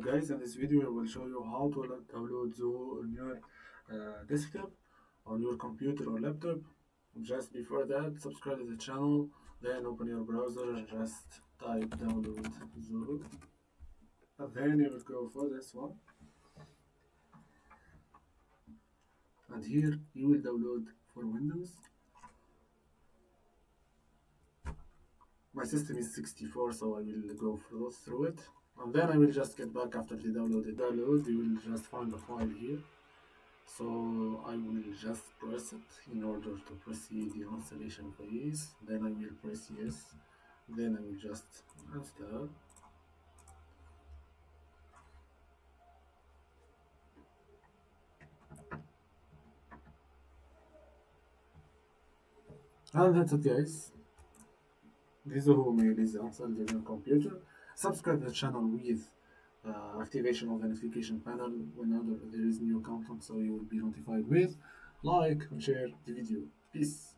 guys, in this video I will show you how to download Zoho on your desktop, on your computer or laptop. Just before that, subscribe to the channel, then open your browser and just type download Zoho. And then you will go for this one, and here you will download for Windows. My system is 64, so I will go through it. And then I will just get back after the download. You will just find the file here. So I will just press it in order to proceed the installation phase. Then I will press yes. Then I will just install. And that's it, guys. This is who mail is installed in your computer. Subscribe to the channel with activation of the notification panel whenever there is new content, so you will be notified with. Like and share the video. Peace.